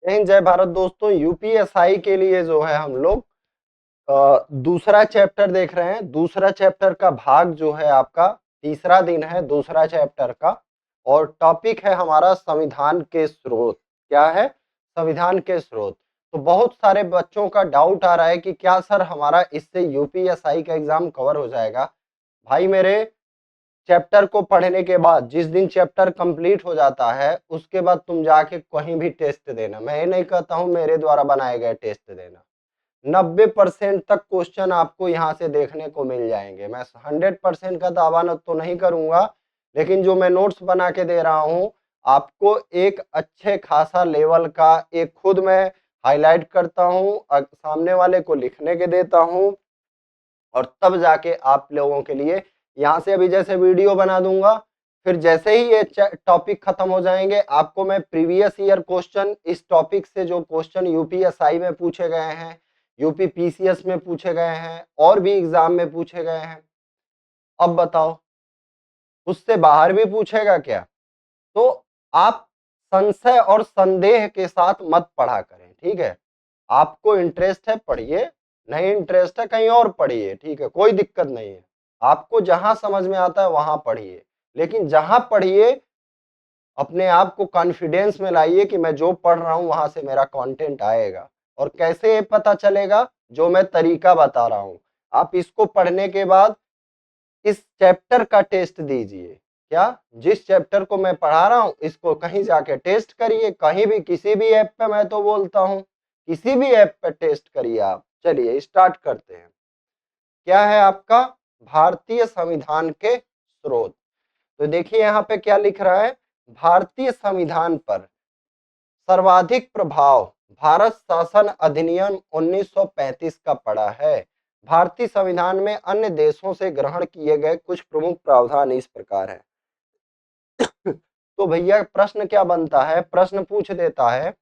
जय हिंद जय भारत दोस्तों। यूपीएसआई के लिए जो है हम लोग दूसरा चैप्टर देख रहे हैं। दूसरा चैप्टर का भाग जो है आपका तीसरा दिन है दूसरा चैप्टर का, और टॉपिक है हमारा संविधान के स्रोत। क्या है? संविधान के स्रोत। तो बहुत सारे बच्चों का डाउट आ रहा है कि क्या सर हमारा इससे यूपीएसआई का एग्जाम कवर हो जाएगा। भाई मेरे, चैप्टर को पढ़ने के बाद जिस दिन चैप्टर कंप्लीट हो जाता है उसके बाद तुम जाके कहीं भी टेस्ट देना। मैं ये नहीं कहता हूं मेरे द्वारा बनाए गए टेस्ट देना। 90% तक क्वेश्चन आपको यहाँ से देखने को मिल जाएंगे। मैं 100% का दावा तो नहीं करूंगा, लेकिन जो मैं नोट्स बना के दे रहा हूँ आपको एक अच्छे खासा लेवल का एक खुद मैं हाईलाइट करता हूँ, सामने वाले को लिखने के देता हूँ, और तब जाके आप लोगों के लिए यहाँ से अभी जैसे वीडियो बना दूंगा, फिर जैसे ही ये टॉपिक खत्म हो जाएंगे आपको मैं प्रीवियस ईयर क्वेश्चन इस टॉपिक से जो क्वेश्चन यूपीएसआई में पूछे गए हैं, यूपी पीसीएस में पूछे गए हैं, और भी एग्जाम में पूछे गए हैं, अब बताओ उससे बाहर भी पूछेगा क्या? तो आप संशय और संदेह के साथ मत पढ़ा करें, ठीक है? आपको इंटरेस्ट है पढ़िए, नहीं इंटरेस्ट है कहीं और पढ़िए, ठीक है, कोई दिक्कत नहीं है। आपको जहां समझ में आता है वहां पढ़िए, लेकिन जहां पढ़िए अपने आप को कॉन्फिडेंस में लाइए कि मैं जो पढ़ रहा हूं वहां से मेरा कंटेंट आएगा। और कैसे ये पता चलेगा? जो मैं तरीका बता रहा हूं, आप इसको पढ़ने के बाद इस चैप्टर का टेस्ट दीजिए। क्या? जिस चैप्टर को मैं पढ़ा रहा हूं इसको कहीं जाके टेस्ट करिए, कहीं भी किसी भी ऐप पे, मैं तो बोलता हूं किसी भी ऐप पे टेस्ट करिए आप। चलिए स्टार्ट करते हैं। क्या है आपका? भारतीय संविधान के स्रोत। तो देखिए यहाँ पे क्या लिख रहा है, भारतीय संविधान पर सर्वाधिक प्रभाव भारत शासन अधिनियम 1935 का पड़ा है। भारतीय संविधान में अन्य देशों से ग्रहण किए गए कुछ प्रमुख प्रावधान इस प्रकार है। तो भैया प्रश्न क्या बनता है? प्रश्न पूछ देता है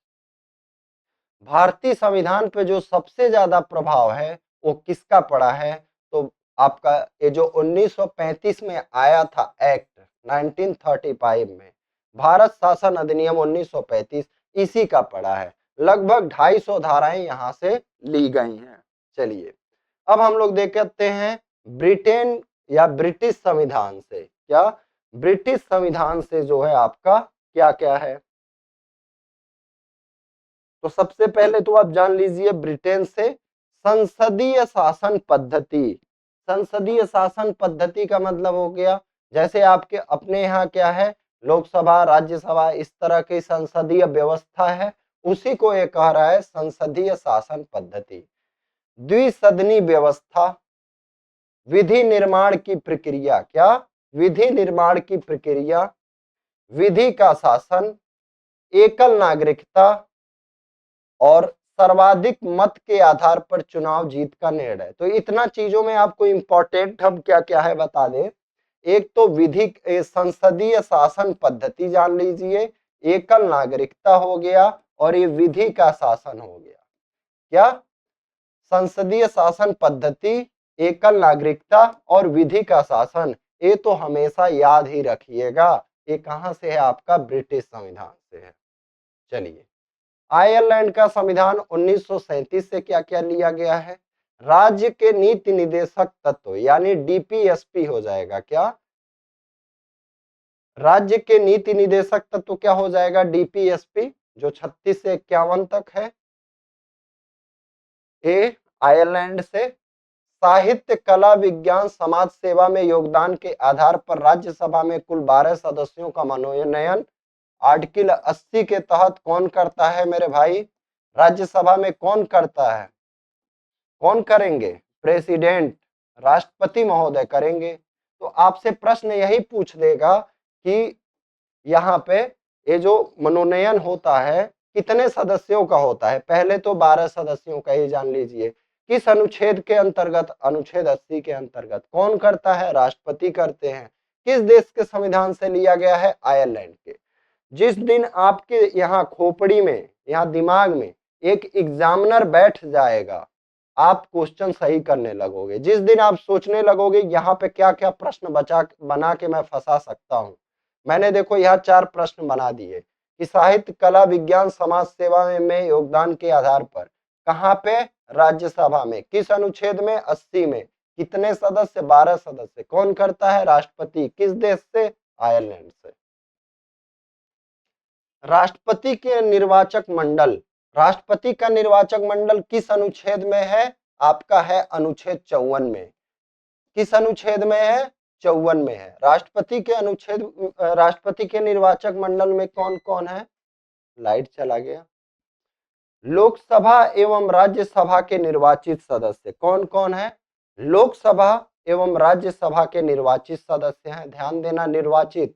भारतीय संविधान पे जो सबसे ज्यादा प्रभाव है वो किसका पड़ा है? तो आपका ये जो 1935 में आया था एक्ट 1935 में, भारत शासन अधिनियम 1935, इसी का पड़ा है। लगभग 250 धाराएं यहां से ली गई हैं। चलिए अब हम लोग देखते हैं ब्रिटेन या ब्रिटिश संविधान से। क्या? ब्रिटिश संविधान से जो है आपका क्या क्या है। तो सबसे पहले तो आप जान लीजिए ब्रिटेन से संसदीय शासन पद्धति। संसदीय शासन पद्धति का मतलब हो गया जैसे आपके अपने यहाँ क्या है, लोकसभा राज्यसभा इस तरह की संसदीय व्यवस्था है, उसी को ये कह रहा है संसदीय शासन पद्धति। द्विसदनी व्यवस्था, विधि निर्माण की प्रक्रिया। क्या? विधि निर्माण की प्रक्रिया, विधि का शासन, एकल नागरिकता, और सर्वाधिक मत के आधार पर चुनाव जीत का निर्णय। तो इतना चीजों में आपको इंपॉर्टेंट हम क्या क्या है बता दें। एक तो विधि संसदीय शासन पद्धति जान लीजिए, एकल नागरिकता हो गया, और ये विधि का शासन हो गया। क्या? संसदीय शासन पद्धति, एकल नागरिकता और विधि का शासन, ये तो हमेशा याद ही रखिएगा। ये कहां से है? आपका ब्रिटिश संविधान से है। चलिए आयरलैंड का संविधान 1937 से क्या क्या लिया गया है? राज्य के नीति निदेशक तत्व यानी डीपीएसपी हो जाएगा। क्या? राज्य के नीति निदेशक तत्व क्या हो जाएगा? डीपीएसपी, जो 36 से 51 तक है। ए आयरलैंड से साहित्य कला विज्ञान समाज सेवा में योगदान के आधार पर राज्यसभा में कुल 12 सदस्यों का मनोनयन आर्टिकल 80 के तहत कौन करता है मेरे भाई? राज्यसभा में कौन करता है? कौन करेंगे? प्रेसिडेंट, राष्ट्रपति महोदय करेंगे। तो आपसे प्रश्न यही पूछ देगा कि यहाँ पे ये जो मनोनयन होता है कितने सदस्यों का होता है? पहले तो 12 सदस्यों का ही जान लीजिए। किस अनुच्छेद के अंतर्गत? अनुच्छेद 80 के अंतर्गत। कौन करता है? राष्ट्रपति करते हैं। किस देश के संविधान से लिया गया है? आयरलैंड के। जिस दिन आपके यहाँ खोपड़ी में, यहाँ दिमाग में एक एग्जामिनर बैठ जाएगा, आप क्वेश्चन सही करने लगोगे। जिस दिन आप सोचने लगोगे यहाँ पे क्या क्या प्रश्न बना के मैं फंसा सकता हूँ, मैंने देखो यहाँ 4 प्रश्न बना दिए। कि साहित्य, कला, विज्ञान, समाज सेवा में योगदान के आधार पर कहाँ पे? राज्यसभा में। किस अनुच्छेद में? 80 में। कितने सदस्य? 12 सदस्य। कौन करता है? राष्ट्रपति। किस देश से? आयरलैंड से। राष्ट्रपति के निर्वाचक मंडल, राष्ट्रपति का निर्वाचक मंडल किस अनुच्छेद में है? आपका है अनुच्छेद 54 में। किस अनुच्छेद में है? 54 में है। राष्ट्रपति के निर्वाचक मंडल में कौन कौन है? लाइट चला गया। लोकसभा एवं राज्यसभा के निर्वाचित सदस्य कौन कौन है? लोकसभा एवं राज्यसभा के निर्वाचित सदस्य हैं। ध्यान देना, निर्वाचित।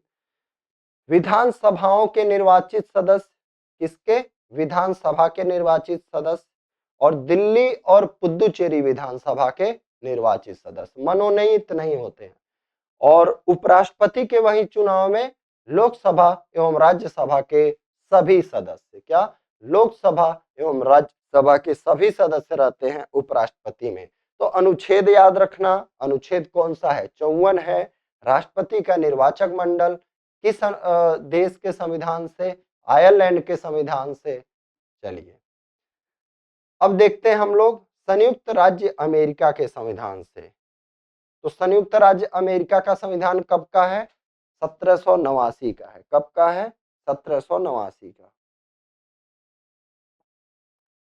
विधानसभाओं के निर्वाचित सदस्य किसके? विधानसभा के निर्वाचित सदस्य। और दिल्ली और पुदुचेरी विधानसभा के निर्वाचित सदस्य, मनोनीत नहीं होते हैं। और उपराष्ट्रपति के वही चुनाव में लोकसभा एवं राज्यसभा के सभी सदस्य, क्या? लोकसभा एवं राज्यसभा के सभी सदस्य रहते हैं उपराष्ट्रपति में। तो अनुच्छेद याद रखना, अनुच्छेद कौन सा है? 54 है। राष्ट्रपति का निर्वाचक मंडल किस देश के संविधान से? आयरलैंड के संविधान से। चलिए अब देखते हैं हम लोग संयुक्त राज्य अमेरिका के संविधान से। तो संयुक्त राज्य अमेरिका का संविधान कब का है? 1789 का है। कब का है? 1789 का।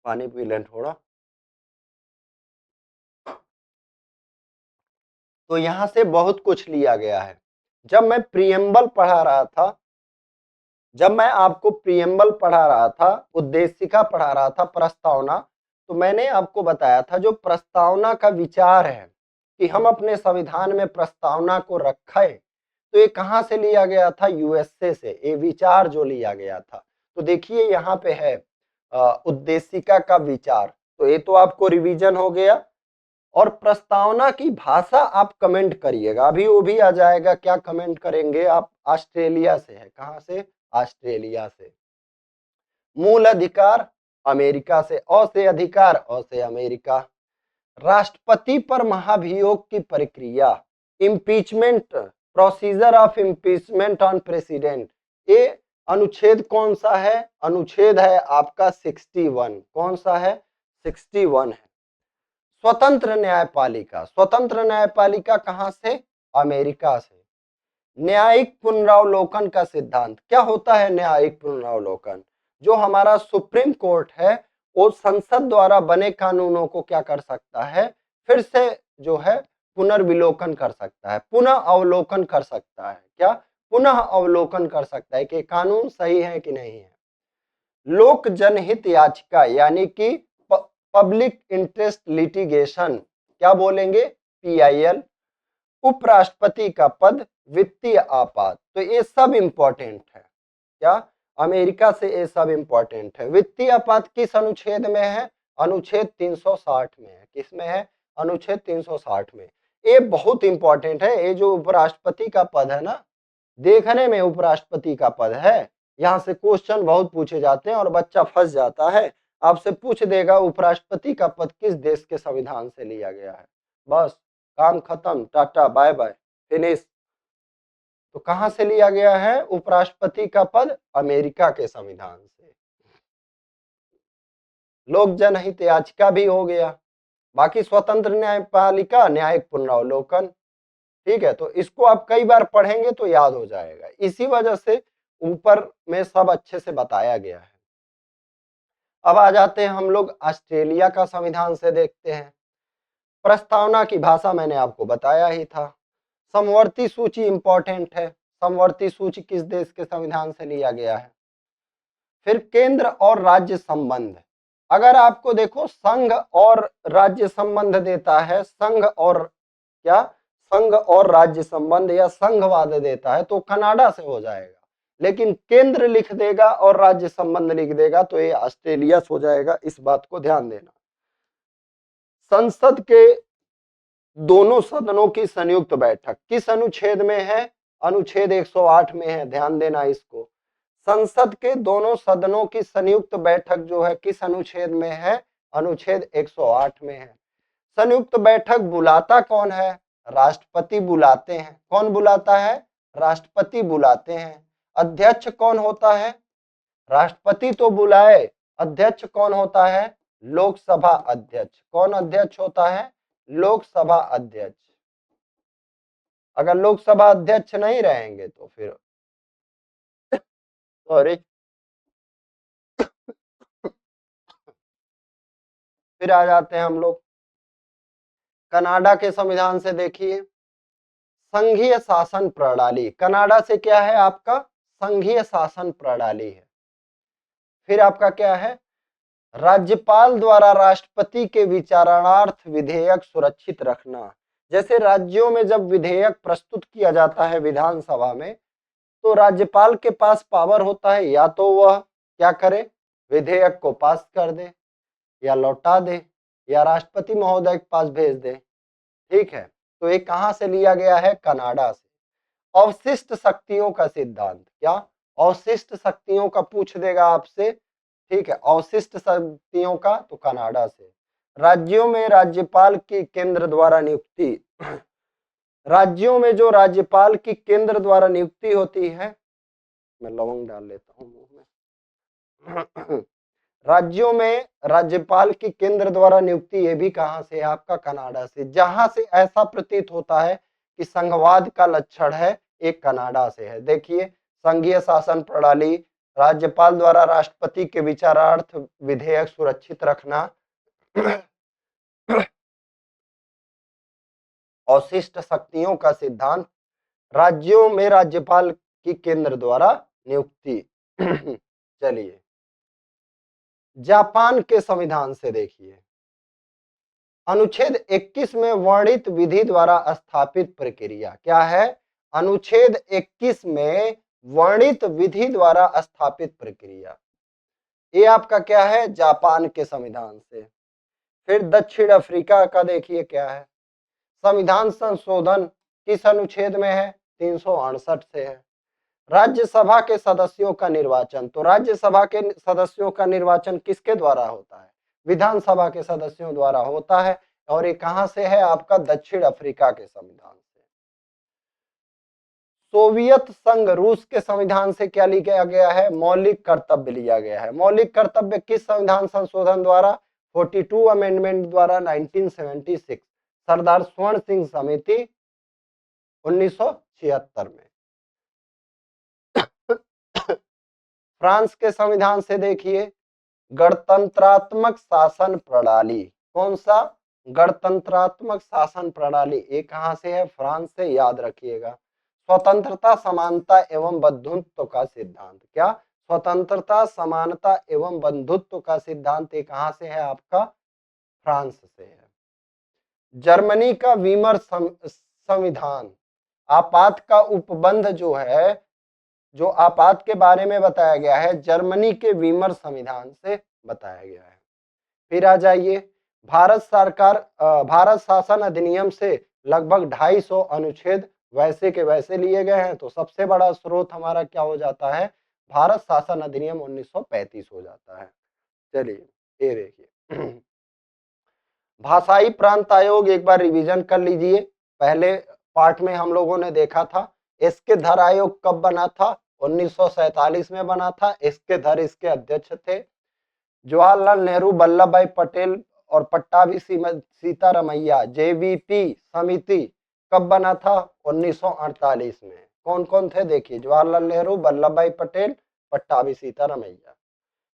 पानी पी लें थोड़ा। तो यहां से बहुत कुछ लिया गया है। जब मैं प्रियम्बल पढ़ा रहा था, जब मैं आपको प्रियम्बल पढ़ा रहा था, उद्देशिका पढ़ा रहा था, प्रस्तावना, तो मैंने आपको बताया था जो प्रस्तावना का विचार है कि हम अपने संविधान में प्रस्तावना को रखें, तो ये कहां से लिया गया था? यूएसए से। ये विचार जो लिया गया था, तो देखिए यहाँ पे है उद्देशिका का विचार। तो ये तो आपको रिवीजन हो गया। और प्रस्तावना की भाषा आप कमेंट करिएगा, अभी वो भी आ जाएगा। क्या कमेंट करेंगे आप? ऑस्ट्रेलिया से है। कहां से? ऑस्ट्रेलिया से। मूल अधिकार अमेरिका से। अ से अधिकार, अ से अमेरिका। राष्ट्रपति पर महाभियोग की प्रक्रिया, impeachment, procedure of impeachment on president, ये अनुच्छेद कौन सा है? अनुच्छेद है आपका 61। कौन सा है? 61 है। स्वतंत्र न्यायपालिका, स्वतंत्र न्यायपालिका कहां से? अमेरिका से। न्यायिक पुनरावलोकन का सिद्धांत, क्या होता है न्यायिक पुनरावलोकन? जो हमारा सुप्रीम कोर्ट है वो संसद द्वारा बने कानूनों को क्या कर सकता है? फिर से जो है पुनर्विलोकन कर सकता है, पुनः अवलोकन कर सकता है। क्या? पुनः अवलोकन कर सकता है कि कानून सही है कि नहीं है। लोक जनहित याचिका यानी कि पब्लिक इंटरेस्ट लिटिगेशन, क्या बोलेंगे? पीआईएल। उपराष्ट्रपति का पद, वित्तीय आपात। तो ये सब इंपॉर्टेंट है। क्या? अमेरिका से ये सब इंपॉर्टेंट है। वित्तीय आपात किस अनुच्छेद में है? अनुच्छेद 360 में है। किसमें है? अनुच्छेद 360 में। ये बहुत इंपॉर्टेंट है। ये जो उपराष्ट्रपति का पद है ना, देखने में उपराष्ट्रपति का पद है, यहाँ से क्वेश्चन बहुत पूछे जाते हैं और बच्चा फंस जाता है। आपसे पूछ देगा उपराष्ट्रपति का पद किस देश के संविधान से लिया गया है, बस काम खत्म, टाटा बाय बाय, फिनिश। तो कहां से लिया गया है उपराष्ट्रपति का पद? अमेरिका के संविधान से। लोक जनहित याचिका भी हो गया। बाकी स्वतंत्र न्यायपालिका, न्यायिक पुनरावलोकन। ठीक है, तो इसको आप कई बार पढ़ेंगे तो याद हो जाएगा। इसी वजह से ऊपर में सब अच्छे से बताया गया है। अब आ जाते हैं हम लोग ऑस्ट्रेलिया का संविधान से देखते हैं। प्रस्तावना की भाषा मैंने आपको बताया ही था। समवर्ती सूची इंपॉर्टेंट है। समवर्ती सूची किस देश के संविधान से लिया गया है? फिर केंद्र और राज्य संबंध, अगर आपको देखो संघ और राज्य संबंध देता है, संघ और क्या? संघ और राज्य संबंध या संघवाद देता है तो कनाडा से हो जाएगा। लेकिन केंद्र लिख देगा और राज्य संबंध लिख देगा तो ये ऑस्ट्रेलिया से हो जाएगा। इस बात को ध्यान देना। संसद के दोनों सदनों की संयुक्त बैठक किस अनुच्छेद में है? अनुच्छेद 108 में है। ध्यान देना इसको। संसद के दोनों सदनों की संयुक्त बैठक जो है किस अनुच्छेद में है? अनुच्छेद 108 में है। संयुक्त बैठक बुलाता कौन है? राष्ट्रपति बुलाते हैं। कौन बुलाता है? राष्ट्रपति बुलाते हैं। अध्यक्ष कौन होता है? राष्ट्रपति तो बुलाए, अध्यक्ष कौन होता है? लोकसभा अध्यक्ष। कौन अध्यक्ष होता है? लोकसभा अध्यक्ष। अगर लोकसभा अध्यक्ष नहीं रहेंगे तो फिर सॉरी फिर आ जाते हैं हम लोग कनाडा के संविधान से। देखिए, संघीय शासन प्रणाली। कनाडा से क्या है आपका? संघीय शासन प्रणाली है। फिर आपका क्या है? राज्यपाल द्वारा राष्ट्रपति के विचारणार्थ विधेयक सुरक्षित रखना। जैसे राज्यों में जब विधेयक प्रस्तुत किया जाता है विधानसभा में, तो राज्यपाल के पास पावर होता है, या तो वह क्या करे, विधेयक को पास कर दे, या लौटा दे, या राष्ट्रपति महोदय के पास भेज दे। ठीक है, तो ये कहां से लिया गया है? कनाडा से। अवशिष्ट शक्तियों का सिद्धांत। क्या? अवशिष्ट शक्तियों का पूछ देगा आपसे। ठीक है, अवशिष्ट शक्तियों का, तो कनाडा से। राज्यों में राज्यपाल की केंद्र द्वारा नियुक्ति। राज्यों में जो राज्यपाल की केंद्र द्वारा नियुक्ति होती है, मैं लवंग डाल लेता हूं मुंह में। राज्यों में राज्यपाल की केंद्र द्वारा नियुक्ति, ये भी कहां से? आपका कनाडा से। जहां से ऐसा प्रतीत होता है कि संघवाद का लक्षण है, एक कनाडा से है। देखिए, संघीय शासन प्रणाली, राज्यपाल द्वारा राष्ट्रपति के विचारार्थ विधेयक सुरक्षित रखना, अवशिष्ट शक्तियों का सिद्धांत, राज्यों में राज्यपाल की केंद्र द्वारा नियुक्ति। चलिए, जापान के संविधान से देखिए, अनुच्छेद 21 में वर्णित विधि द्वारा स्थापित प्रक्रिया क्या है? अनुच्छेद 21 में वर्णित विधि द्वारा स्थापित प्रक्रिया, ये आपका क्या है? जापान के संविधान से। फिर दक्षिण अफ्रीका का देखिए क्या है, संविधान संशोधन किस अनुच्छेद में है? 368 से है। राज्यसभा के सदस्यों का निर्वाचन, तो राज्यसभा के सदस्यों का निर्वाचन किसके द्वारा होता है? विधानसभा के सदस्यों द्वारा होता है। और ये कहां से है? आपका दक्षिण अफ्रीका के संविधान से। सोवियत संघ रूस के संविधान से क्या लिया गया है? मौलिक कर्तव्य लिया गया है। मौलिक कर्तव्य किस संविधान संशोधन द्वारा? 42 अमेंडमेंट द्वारा 1976, सरदार स्वर्ण सिंह समिति 1976 में। फ्रांस के संविधान से देखिए, गणतंत्रात्मक शासन प्रणाली। कौन सा? गणतंत्रात्मक शासन प्रणाली। ये कहां से है? फ्रांस से। याद रखिएगा। स्वतंत्रता, समानता एवं बंधुत्व का सिद्धांत। क्या? स्वतंत्रता, समानता एवं बंधुत्व का सिद्धांत ये कहां से है? आपका फ्रांस से है। जर्मनी का वीमर संविधान, आपात का उपबंध जो है, जो आपात के बारे में बताया गया है, जर्मनी के वीमर संविधान से बताया गया है। फिर आ जाइए, भारत सरकार भारत शासन अधिनियम से लगभग 250 अनुच्छेद वैसे के वैसे लिए गए हैं। तो सबसे बड़ा स्रोत हमारा क्या हो जाता है? भारत शासन अधिनियम 1935 हो जाता है। चलिए, ये देखिए, भाषाई प्रांत आयोग एक बार रिवीजन कर लीजिए। पहले पार्ट में हम लोगों ने देखा था। इसके धर आयोग कब बना था? 1947 में बना था। इसके धर इसके अध्यक्ष थे जवाहरलाल नेहरू, वल्लभ भाई पटेल और पट्टाभी सीतारमैया। जेवीपी समिति कब बना था? 1948 में। कौन कौन थे? देखिए, जवाहरलाल नेहरू, वल्लभ भाई पटेल, पट्टाभी सीतारमैया।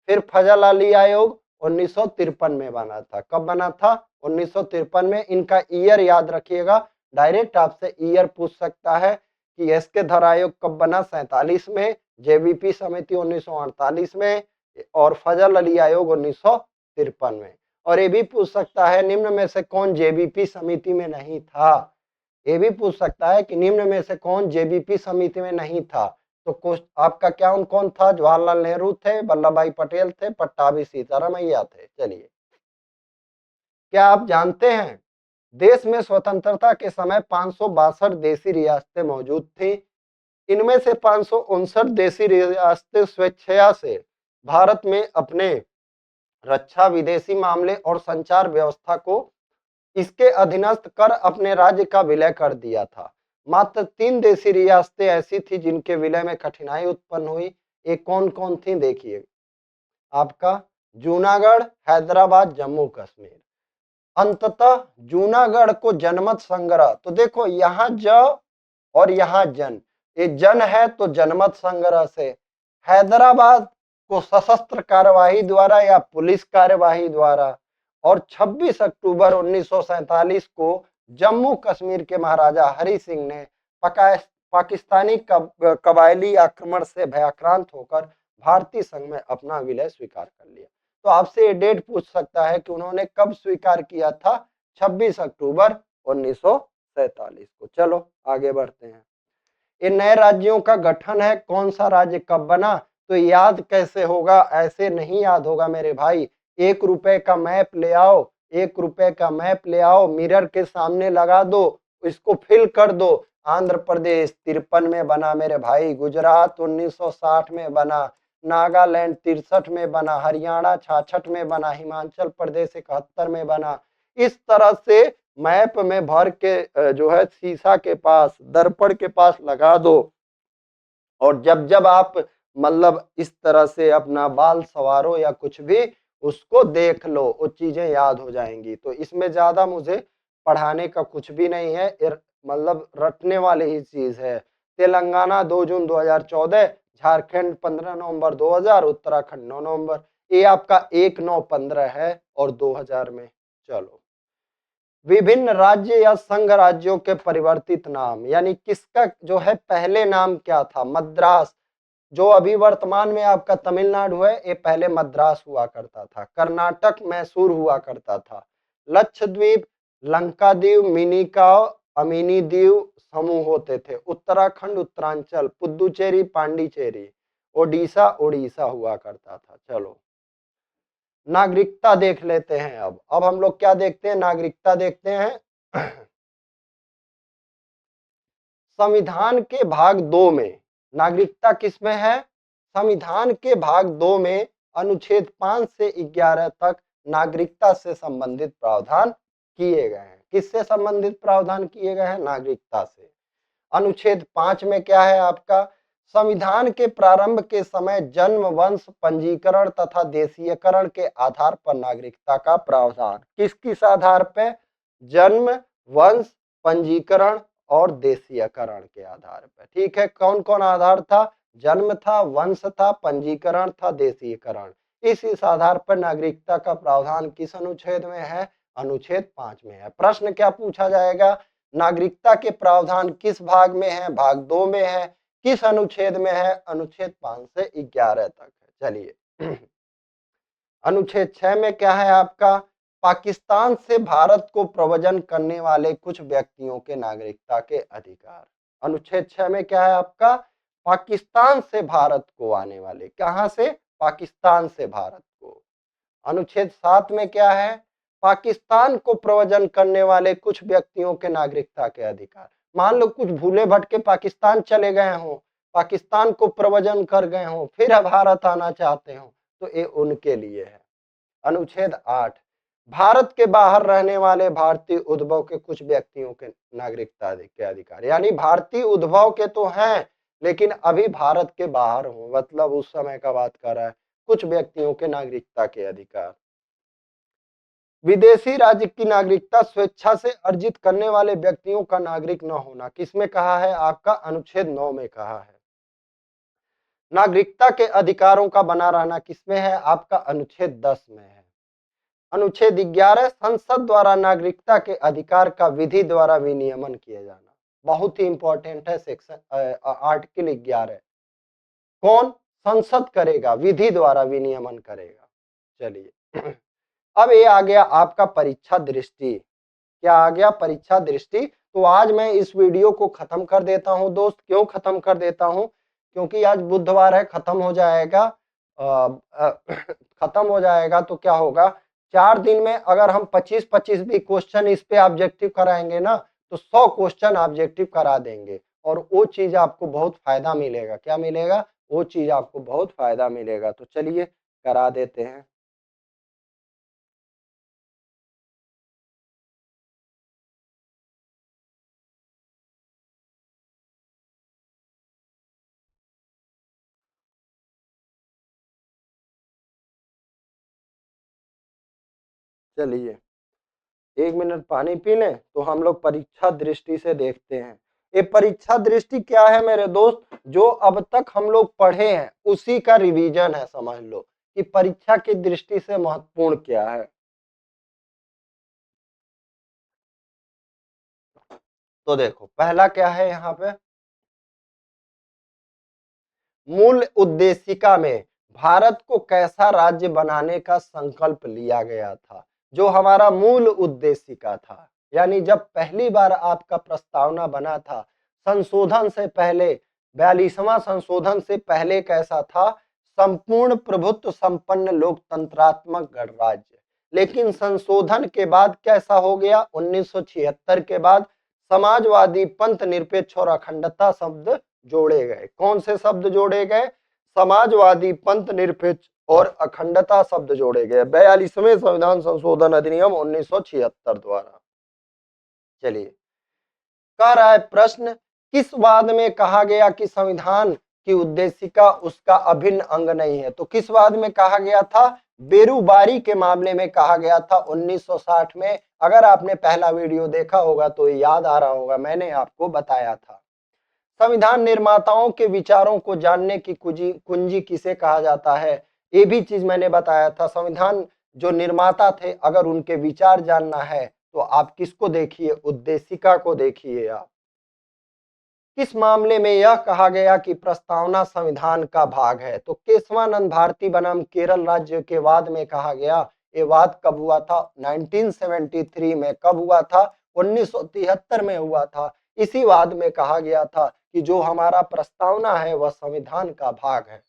फिर फजल अली आयोग 1953 में बना था। कब बना था? 1953 में। इनका ईयर याद रखिएगा, डायरेक्ट आपसे ईयर पूछ सकता है कि एसके धर आयोग कब बना? 47 में। जेवीपी समिति 1948 में और फजल अली आयोग 1953 में। और ये भी पूछ सकता है निम्न में से कौन जेबीपी समिति में नहीं था? ये भी पूछ सकता है कि निम्न में से कौन जेबीपी समिति में नहीं था? तो आपका क्या कौन था? जवाहरलाल नेहरू थे, वल्लभ भाई पटेल थे, पट्टाभी सीतारमैया थे। चलिए, क्या आप जानते हैं देश में स्वतंत्रता के समय 562 देशी रियासतें मौजूद थी। इनमें से 559 देशी रियासतें स्वेच्छा से भारत में अपने रक्षा, विदेशी मामले और संचार व्यवस्था को इसके अधीनस्थ कर अपने राज्य का विलय कर दिया था। मात्र 3 देशी रियासतें ऐसी थी जिनके विलय में कठिनाई उत्पन्न हुई। ये कौन कौन थी देखिए, आपका जूनागढ़, हैदराबाद, जम्मू कश्मीर। अंततः जूनागढ़ को जनमत संग्रह, तो देखो यहाँ ज और यहाँ जन, ये जन है तो जनमत संग्रह से। हैदराबाद को सशस्त्र कार्यवाही द्वारा या पुलिस कार्यवाही द्वारा, और 26 अक्टूबर 1947 को जम्मू कश्मीर के महाराजा हरि सिंह ने पाकिस्तानी कबायली आक्रमण से भयाक्रांत होकर भारतीय संघ में अपना विलय स्वीकार कर लिया। तो आपसे ये डेट पूछ सकता है कि उन्होंने कब स्वीकार किया था, 26 अक्टूबर 1947 को। चलो आगे बढ़ते हैं। इन नए राज्यों का गठन है, कौन सा राज्य कब बना, तो याद कैसे होगा, ऐसे नहीं याद होगा मेरे भाई। 1 रुपए का मैप ले आओ, 1 रुपए का मैप ले आओ, मिरर के सामने लगा दो, इसको फिल कर दो। आंध्र प्रदेश 53 में बना मेरे भाई, गुजरात 1960 में बना, नागालैंड 63 में बना, हरियाणा 66 में बना, हिमाचल प्रदेश 71 में बना। इस तरह से मैप में भर के जो है शीशा के पास, दर्पण के पास लगा दो, और जब जब आप मतलब इस तरह से अपना बाल संवारो या कुछ भी, उसको देख लो, वो चीजें याद हो जाएंगी। तो इसमें ज्यादा मुझे पढ़ाने का कुछ भी नहीं है, मतलब रटने वाली ही चीज है। तेलंगाना 2 जून 2014, झारखंड 15 नवंबर 2000, उत्तराखंड 9 नवंबर। ये आपका 1915 है और 2000 में। चलो, विभिन्न राज्य या संघ राज्यों के परिवर्तित नाम, यानी किसका जो है पहले नाम क्या था। मद्रास, जो अभी वर्तमान में आपका तमिलनाडु है, ये पहले मद्रास हुआ करता था। कर्नाटक मैसूर हुआ करता था। लक्षद्वीप, लंकादीव, मिनिकॉय, अमिनी द्वीप समूह होते थे। उत्तराखंड, उत्तरांचल, पुदुचेरी, पांडिचेरी, ओडिशा, उड़ीसा हुआ करता था। चलो, नागरिकता देख लेते हैं। अब हम लोग क्या देखते हैं, नागरिकता देखते हैं। संविधान के भाग 2 में नागरिकता किसमें है, संविधान के भाग 2 में अनुच्छेद 5 से 11 तक नागरिकता से संबंधित प्रावधान किए गए हैं। किससे संबंधित प्रावधान किए गए हैं, नागरिकता से। अनुच्छेद 5 में क्या है आपका, संविधान के प्रारंभ के समय जन्म, वंश, पंजीकरण तथा देशीयकरण के आधार पर नागरिकता का प्रावधान। किस किस आधार पर, जन्म, वंश, पंजीकरण और देशीयकरण के आधार पर। ठीक है, कौन कौन आधार था, जन्म था, वंश था, पंजीकरण था, देशीयकरण। इस आधार पर नागरिकता का प्रावधान किस अनुच्छेद में है, अनुच्छेद 5 में है। प्रश्न क्या पूछा जाएगा, नागरिकता के प्रावधान किस भाग में है, भाग 2 में है, किस अनुच्छेद में है, अनुच्छेद 5 से 11 तक है। चलिए, अनुच्छेद 6 में क्या है आपका, पाकिस्तान से भारत को प्रव्रजन करने वाले कुछ व्यक्तियों के नागरिकता के अधिकार। अनुच्छेद 6 में क्या है आपका, पाकिस्तान से भारत को आने वाले, कहां से, पाकिस्तान से भारत को। अनुच्छेद 7 में क्या है, पाकिस्तान को प्रव्रजन करने वाले कुछ व्यक्तियों के नागरिकता के अधिकार। मान लो कुछ भूले भटके पाकिस्तान चले गए हों, पाकिस्तान को प्रव्रजन कर गए हों, फिर भारत आना चाहते हो, तो ये उनके लिए है। अनुच्छेद 8, भारत के बाहर रहने वाले भारतीय उद्भव के कुछ व्यक्तियों के नागरिकता के अधिकार, यानी भारतीय उद्भव के तो हैं लेकिन अभी भारत के बाहर हो, मतलब उस समय का बात कर रहा है, कुछ व्यक्तियों के नागरिकता के अधिकार। विदेशी राज्य की नागरिकता स्वेच्छा से अर्जित करने वाले व्यक्तियों का नागरिक न होना, किसमें कहा है आपका, अनुच्छेद 9 में कहा है। नागरिकता के अधिकारों का बना रहना किसमें है आपका, अनुच्छेद 10 में है। अनुच्छेद 11, संसद द्वारा नागरिकता के अधिकार का विधि द्वारा विनियमन किया जाना, बहुत ही इंपॉर्टेंट है सेक्शन आर्टिकल 11। कौन, संसद करेगा, विधि द्वारा विनियमन करेगा। चलिए, अब ये आ गया आपका परीक्षा दृष्टि। क्या आ गया, परीक्षा दृष्टि। तो आज मैं इस वीडियो को खत्म कर देता हूं दोस्त। क्यों खत्म कर देता हूं, क्योंकि आज बुधवार है, खत्म हो जाएगा। खत्म हो जाएगा तो क्या होगा, 4 दिन में अगर हम 25-25 भी क्वेश्चन इस पे ऑब्जेक्टिव कराएंगे ना, तो 100 क्वेश्चन ऑब्जेक्टिव करा देंगे, और वो चीज आपको बहुत फायदा मिलेगा। क्या मिलेगा, वो चीज आपको बहुत फायदा मिलेगा। तो चलिए करा देते हैं। चलिए 1 मिनट पानी पी लें तो हम लोग परीक्षा दृष्टि से देखते हैं। ये परीक्षा दृष्टि क्या है मेरे दोस्त, जो अब तक हम लोग पढ़े हैं उसी का रिवीजन है, समझ लो कि परीक्षा की दृष्टि से महत्वपूर्ण क्या है। तो देखो पहला क्या है यहाँ पे, मूल उद्देशिका में भारत को कैसा राज्य बनाने का संकल्प लिया गया था। जो हमारा मूल उद्देशिका था, यानी जब पहली बार आपका प्रस्तावना बना था संशोधन से पहले, 42वां संशोधन से पहले कैसा था, संपूर्ण प्रभुत्व संपन्न लोकतंत्रात्मक गणराज्य। लेकिन संशोधन के बाद कैसा हो गया, 1976 के बाद समाजवादी, पंथ निरपेक्ष और अखंडता शब्द जोड़े गए। कौन से शब्द जोड़े गए, समाजवादी, पंथ निरपेक्ष और अखंडता शब्द जोड़े गए 42वें संविधान संशोधन अधिनियम 1976 द्वारा। चलिए कह रहा है प्रश्न, किस वाद में कहा गया कि संविधान की उद्देशिका उसका अभिन्न अंग नहीं है। तो किस वाद में कहा गया था, बेरुबारी के मामले में कहा गया था 1960 में। अगर आपने पहला वीडियो देखा होगा तो याद आ रहा होगा, मैंने आपको बताया था। संविधान निर्माताओं के विचारों को जानने की कुंजी किसे कहा जाता है, ये भी चीज मैंने बताया था। संविधान जो निर्माता थे, अगर उनके विचार जानना है तो आप किसको देखिए, उद्देशिका को देखिए आप। किस मामले में यह कहा गया कि प्रस्तावना संविधान का भाग है। तो केशवानंद भारती बनाम केरल राज्य के वाद में कहा गया। ये वाद कब हुआ था, 1973 में। कब हुआ था, 1973 में हुआ था। इसी वाद में कहा गया था कि जो हमारा प्रस्तावना है वह संविधान का भाग है।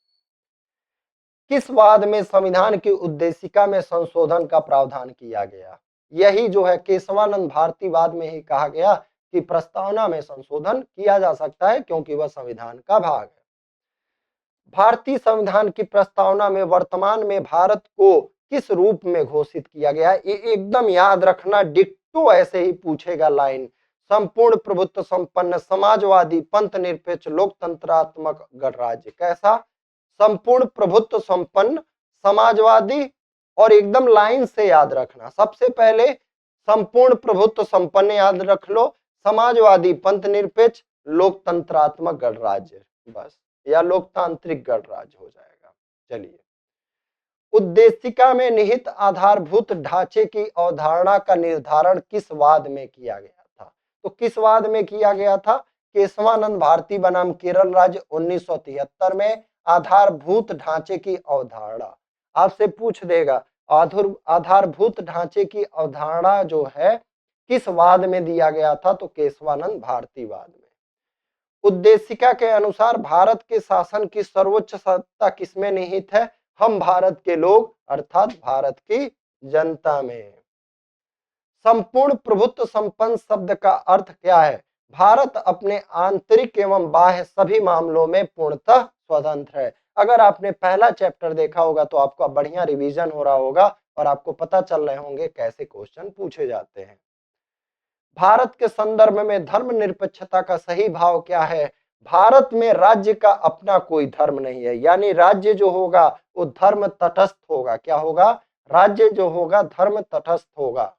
किस वाद में संविधान की उद्देशिका में संशोधन का प्रावधान किया गया, यही जो है केशवानंद भारती वाद में ही कहा गया कि प्रस्तावना में संशोधन किया जा सकता है क्योंकि वह संविधान का भाग है। भारतीय संविधान की प्रस्तावना में वर्तमान में भारत को किस रूप में घोषित किया गया है, ये एकदम याद रखना, डिट्टो ऐसे ही पूछेगा लाइन। संपूर्ण प्रभुत्व संपन्न समाजवादी पंथ निरपेक्ष लोकतंत्रात्मक गणराज्य। कैसा, संपूर्ण प्रभुत्व संपन्न समाजवादी, और एकदम लाइन से याद रखना, सबसे पहले संपूर्ण प्रभुत्व संपन्न याद रख लो, समाजवादी पंथ निरपेक्ष लोकतंत्रात्मक गणराज्य, बस, या लोकतांत्रिक गणराज्य हो जाएगा। चलिए, उद्देशिका में निहित आधारभूत ढांचे की अवधारणा का निर्धारण किस वाद में किया गया था। तो किस वाद में किया गया था, केशवानंद भारती बनाम केरल राज्य 1973 में। आधारभूत ढांचे की अवधारणा आपसे पूछ देगा, आधारभूत ढांचे की अवधारणा जो है किस वाद में दिया गया था, तो केशवानंद भारती वाद में। उद्देशिका के अनुसार भारत के शासन की सर्वोच्च सत्ता किसमें निहित है, हम भारत के लोग अर्थात भारत की जनता में। संपूर्ण प्रभुत्व संपन्न शब्द का अर्थ क्या है, भारत अपने आंतरिक एवं बाह्य सभी मामलों में पूर्णतः स्वतंत्र है। अगर आपने पहला चैप्टर देखा होगा तो आपका बढ़िया रिवीजन हो रहा होगा और आपको पता चल रहे होंगे कैसे क्वेश्चन पूछे जाते हैं। भारत के संदर्भ में धर्मनिरपेक्षता का सही भाव क्या है, भारत में राज्य का अपना कोई धर्म नहीं है, यानी राज्य जो होगा वो धर्म तटस्थ होगा। क्या होगा, राज्य जो होगा धर्म तटस्थ होगा।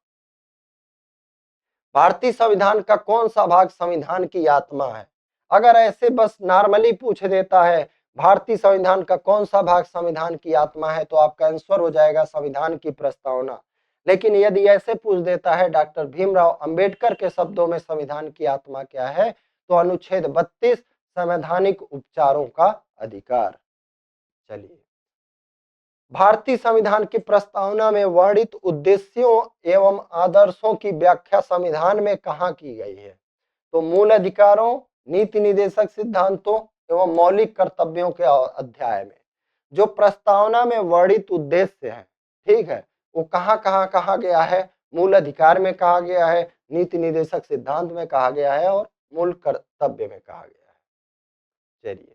भारतीय संविधान का कौन सा भाग संविधान की आत्मा है, अगर ऐसे बस नॉर्मली पूछ देता है भारतीय संविधान का कौन सा भाग संविधान की आत्मा है, तो आपका आंसर हो जाएगा संविधान की प्रस्तावना। लेकिन यदि ऐसे पूछ देता है डॉक्टर भीमराव अंबेडकर के शब्दों में संविधान की आत्मा क्या है, तो अनुच्छेद 32 संवैधानिक उपचारों का अधिकार। चलिए, भारतीय संविधान की प्रस्तावना में वर्णित उद्देश्यों एवं आदर्शों की व्याख्या संविधान में कहाँ की गई है, तो मूल अधिकारों, नीति निदेशक सिद्धांतों एवं मौलिक कर्तव्यों के अध्याय में। जो प्रस्तावना में वर्णित उद्देश्य है, ठीक है, वो कहाँ कहाँ कहा गया है, मूल अधिकार में कहा गया है, नीति निदेशक सिद्धांत में कहा गया है और मूल कर्तव्य में कहा गया है। चलिए,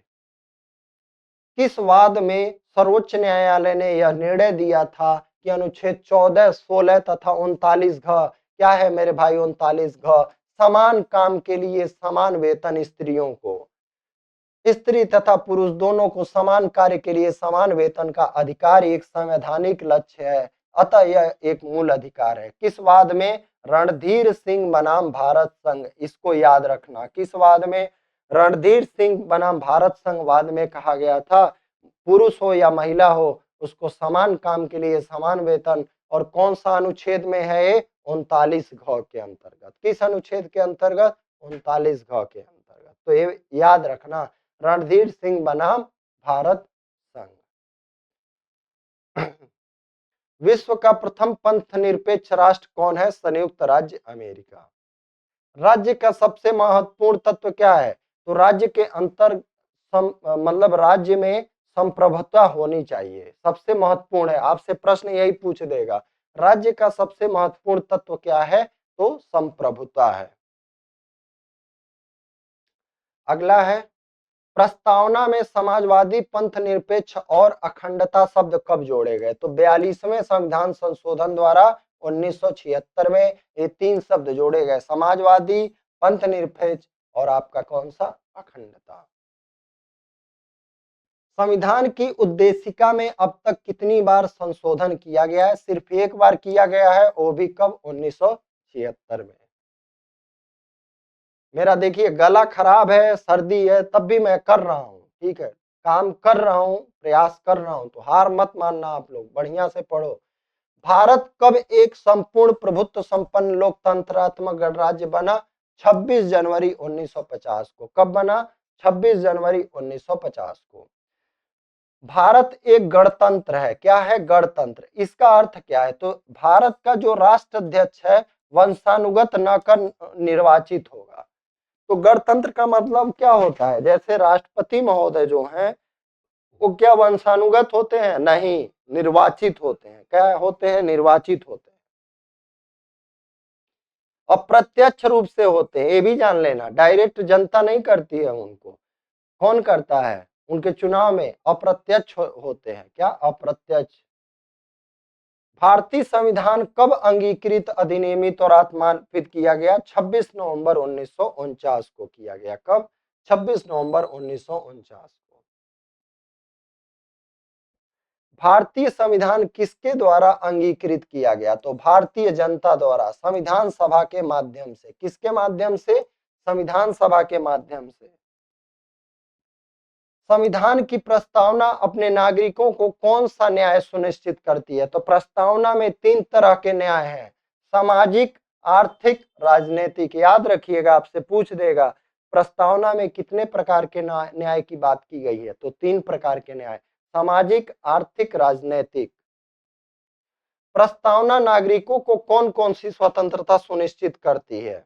किस वाद में सर्वोच्च न्यायालय ने यह निर्णय दिया था कि अनुच्छेद 14, 16 तथा 39 घ, क्या है मेरे भाई 39 घ, समान काम के लिए समान वेतन स्त्रियों को, स्त्री तथा पुरुष दोनों को समान कार्य के लिए समान वेतन का अधिकार एक संवैधानिक लक्ष्य है। अतः यह एक मूल अधिकार है। किस वाद में? रणधीर सिंह बनाम भारत संघ। इसको याद रखना, किस वाद में? रणधीर सिंह बनाम भारत संघ वाद में कहा गया था पुरुष हो या महिला हो उसको समान काम के लिए समान वेतन। और कौन सा अनुच्छेद में है ये? 39 घ के अंतर्गत। किस अनुच्छेद के अंतर्गत? 39 घ के अंतर्गत। तो ये याद रखना, रणधीर सिंह बनाम भारत संघ। विश्व का प्रथम पंथ निरपेक्ष राष्ट्र कौन है? संयुक्त राज्य अमेरिका। राज्य का सबसे महत्वपूर्ण तत्व क्या है? तो राज्य के अंतर मतलब राज्य में संप्रभुता होनी चाहिए, सबसे महत्वपूर्ण है। आपसे प्रश्न यही पूछ देगा, राज्य का सबसे महत्वपूर्ण तत्व क्या है? तो संप्रभुता है। अगला है, प्रस्तावना में समाजवादी, पंथ निरपेक्ष और अखंडता शब्द कब जोड़े गए? तो 42वें संविधान संशोधन द्वारा 1976 में ये तीन शब्द जोड़े गए, समाजवादी, पंथ निरपेक्ष और आपका कौन सा? अखंडता। संविधान की उद्देशिका में अब तक कितनी बार संशोधन किया गया है? सिर्फ एक बार किया गया है, वो भी कब? 1976 में। मेरा देखिए गला खराब है, सर्दी है, तब भी मैं कर रहा हूँ, ठीक है, काम कर रहा हूँ, प्रयास कर रहा हूँ, तो हार मत मानना आप लोग, बढ़िया से पढ़ो। भारत कब एक संपूर्ण प्रभुत्व संपन्न लोकतंत्रात्मक गणराज्य बना? 26 जनवरी 1950 को। कब बना? 26 जनवरी 1950 को। भारत एक गणतंत्र है। क्या है? गणतंत्र। इसका अर्थ क्या है? तो भारत का जो राष्ट्राध्यक्ष है वंशानुगत न कर निर्वाचित होगा। तो गणतंत्र का मतलब क्या होता है? जैसे राष्ट्रपति महोदय जो हैं वो क्या वंशानुगत होते हैं? नहीं, निर्वाचित होते हैं। क्या होते हैं? निर्वाचित होते हैं। अप्रत्यक्ष रूप से होते हैं, ये भी जान लेना, डायरेक्ट जनता नहीं करती है उनको। कौन करता है? उनके चुनाव में अप्रत्यक्ष होते हैं। क्या? अप्रत्यक्ष। भारतीय संविधान कब अंगीकृत, अधिनियमित और आत्मान्वित किया गया? 26 नवंबर 1949 को किया गया। कब? 26 नवंबर 1949 को। भारतीय संविधान किसके द्वारा अंगीकृत किया गया? तो भारतीय जनता द्वारा, संविधान सभा के माध्यम से। किसके माध्यम से? संविधान सभा के माध्यम से। संविधान की प्रस्तावना अपने नागरिकों को कौन सा न्याय सुनिश्चित करती है? तो प्रस्तावना में तीन तरह के न्याय हैं, सामाजिक, आर्थिक, राजनीतिक। याद रखिएगा, आपसे पूछ देगा प्रस्तावना में कितने प्रकार के न्याय की बात की गई है? तो तीन प्रकार के न्याय, सामाजिक, आर्थिक, राजनीतिक। प्रस्तावना नागरिकों को कौन कौन सी स्वतंत्रता सुनिश्चित करती है?